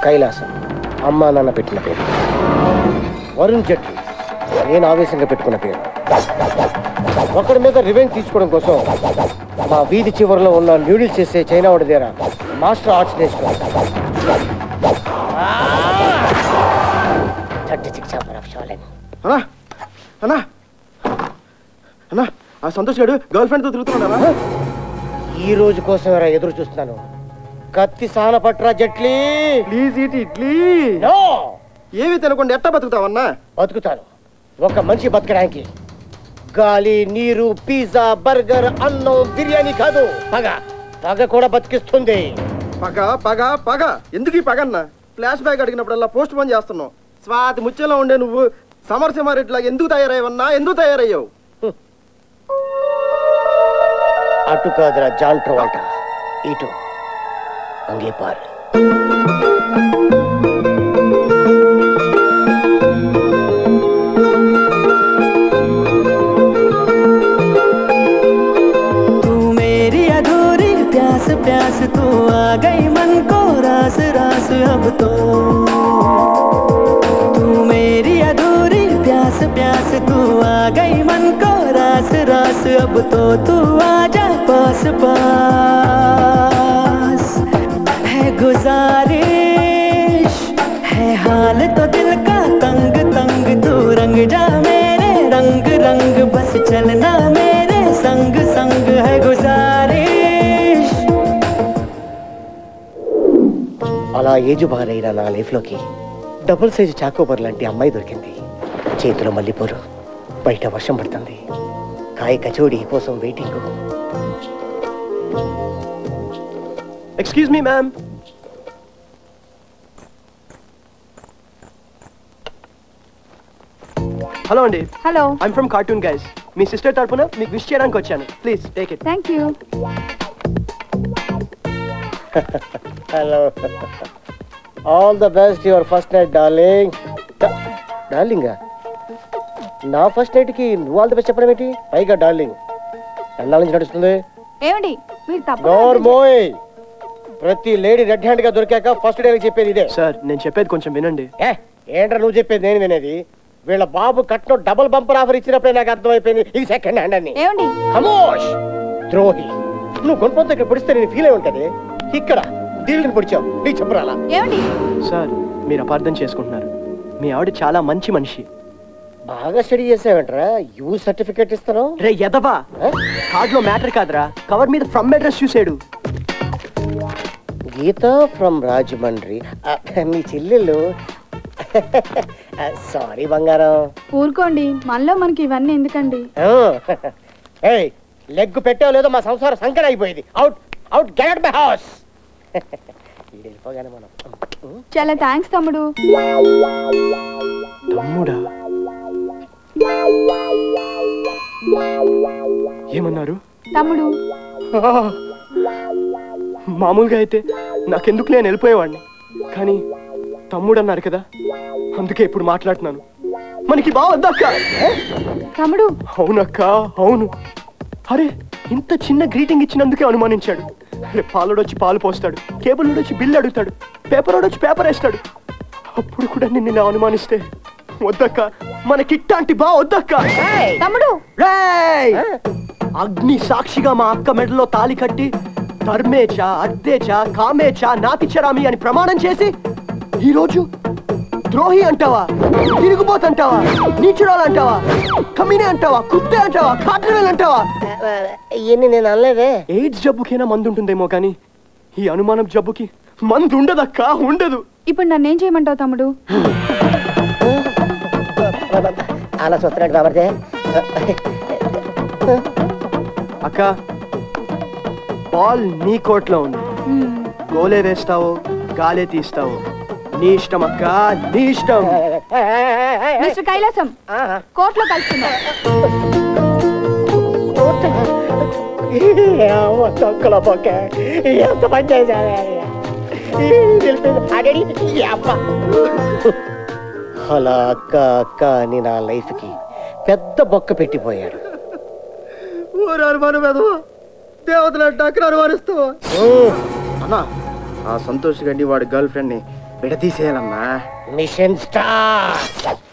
కైలాసం అమ్మా నాన్న పెట్టిన పేరు. వరుణ్ జైట్లీ నేను ఆవేశంగా పెట్టుకున్న పేరు. ఒకరి మీద రివెంజ్ తీసుకోవడం కోసం మా వీధి చివరిలో ఉన్న న్యూడిల్స్ చేసే చైనా వాడి దగ్గర మాస్టర్ ఆర్ట్స్ నేర్చుకున్నాను. ఆ సంతోష్ గారు గర్ల్ ఫ్రెండ్ తో తిరుగుతున్నాడా? ఈ రోజు కోసం ఎదురు చూస్తున్నాను. కత్తి సాన పట్రా జైట్లీ. Please eat idli. ఏమి తినకుండా ఎట్టా బతుకుతావన్నా? బతుకుతాను. ఒక మనిషి బతకడానికి గాలి, నీరు, పిజ్జా, బర్గర్, అన్నం, బిర్యానీ కాదు, పగ. పగ కూడా బతికిస్తుంది. పగ పగ పగ. ఎందుకు ఈ పగ అన్న? ఫ్లాష్ బ్యాక్ అడిగినప్పుడల్లా పోస్ట్ పోన్ చేస్తున్నావు. స్వాతి ముత్యంలో ఉండే నువ్వు సమరసింహారెడ్డిలా ఎందుకు తయారయ్యవన్నా? ఎందుకు తయారయ్యావు? అటు కాదురా జాన్ ట్రావోల్టా, ఇటు అంగీపార్. प्यास तू आ गई मन को रास रास अब तो तू मेरी अधूरी प्यास प्यास तू आ गई मन को रास रास अब तो तू आजा पास पास है गुजारिश है हाल तो दिल का तंग तंग तू रंग जा मेरे रंग रंग बस चलना मेरे संग संग है गुजारिश. అలా ఏజు బారైన నా లైఫ్లోకి డబుల్ సైజు చాకోబర్ లాంటి అమ్మాయి దొరికింది. చేతిలో మల్లెపూలు, బయట వర్షం పడుతుంది. కాయ కచోడి కోసం waiting. Excuse me ma'am. Hello అండి. Hello. I'm from cartoon guys. మీ సిస్టర్ తరపున మీకు విష్ చేయడానికి వచ్చాను. Please take it. Thank you. Hello. All the best your first night darling. డార్లింగా? నా ఫస్ట్ నైట్కి నువ్వు ఆల్ ద బెస్ట్ చెప్పడం ఏంటి? పైగా డార్లింగ్. ఎన్నాళ్ళ నుంచి నడుస్తుంది? ఏమండి మీరు తప్పు. నోర్మోయ్. ప్రతి లేడీ రెడ్ హ్యాండ్ గా దొరికాక ఫస్ట్ డే చెప్పేది ఇదే. సార్ నేను చెప్పేది కొంచెం వినండి. ఏంట్రా నువ్వు చెప్పేది నేను వినేది? వీళ్ళ బాబు కట్నం డబుల్ బంపర్ ఆఫర్ ఇచ్చినప్పుడే నాకు అర్థమైపోయింది ఇది సెకండ్ హ్యాండ్ అని. ఏమండి? ఖమోష్ ద్రోహి. నువ్వు గుణపంతో ఇక్కడ పొడిస్తే నేను ఫీల్ అయి ఉంటది. ఇక్కడ దీనిని పొడిచావు, నీకు చెప్పరాలా? ఏమండి? సార్ మీరు అపార్థం చేసుకుంటున్నారు. మీ ఆవిడ చాలా మంచి మనిషి. బాగా స్టడీ చేసావంటరా? యూ సర్టిఫికేట్ ఇస్తాను. రే ఎదవా, కార్డులో మ్యాటర్ కాదురా, కవర్ మీద ఫ్రమ్ అడ్రస్ చూసాడు. గీత ఫ్రమ్ రాజమండ్రి. మీ చెల్లెలు. సారీ బంగారం. ఊరుకోండి, మనలో మనకి ఇవన్నీ ఎందుకండి? లెగ్ పెట్టావు లేదో మా సంసారం సంకట అయిపోయింది. Out out get my house. చాలా థ్యాంక్స్ తమ్ముడు. తమ్ముడా? ఏమన్నారు? తమ్ముడు. మామూలుగా అయితే నాకెందుకు నేను వెళ్ళిపోయేవాడిని, కానీ తమ్ముడు అన్నారు కదా, అందుకే ఇప్పుడు మాట్లాడుతున్నాను. మనకి బావద్దక్క. తమ్ముడు? అవునక్క అవును. అరే ఇంత చిన్న గ్రీటింగ్ ఇచ్చినందుకే అనుమానించాడు. రేపు పాలోడొచ్చి పాలు పోస్తాడు, కేబుల్ వచ్చి బిల్లు అడుగుతాడు, పేపర్ వచ్చి పేపర్ వేస్తాడు. అప్పుడు కూడా నిన్ను ఇలా అనుమానిస్తే వద్దక్క, మనకిట్టాంటి బా వద్దక్క. తమ్ముడు అగ్ని సాక్షిగా మా అక్క మెడలో తాలి కట్టి ధర్మేచా అర్ధేచా కామేచా నాతిచరామి అని ప్రమాణం చేసి ఈరోజు ద్రోహి అంటావా, తిరుగుబోతంటావా, నీచురాలంటావా, కమీనే అంటావా, కుత్తే అంటావా, కాట్రవేల్ అంటావా? ఇవన్నీ నేను అనలేదే. ఎయిడ్స్ జబ్బుకైనా మందు ఉంటుందేమో కానీ ఈ అనుమానం జబ్బుకి మందు ఉండదక్క, ఉండదు. ఇప్పుడు నన్నేం చేయమంటావు తమ్ముడు? అలా చూస్తున్నాడు బాబర్దే. అక్క బాల్ నీ కోర్టులో ఉంది. గోలే వేస్తావో గాలే తీస్తావో నీ ఇష్టం అక్క, నీ ఇష్టం. మిస్టర్ కైలాసం, కోర్టులో కలుసుకుందాం. ఎంత పని చేశాను. అలా అక్క అక్క అని నా లైఫ్ కి పెద్ద బొక్క పెట్టిపోయాడు. దేవతలు అనుమానిస్తావా? అన్నా ఆ సంతోష్ గండి వాడి గర్ల్ ఫ్రెండ్ ని విడదీసేయాలమ్మా. Machine start.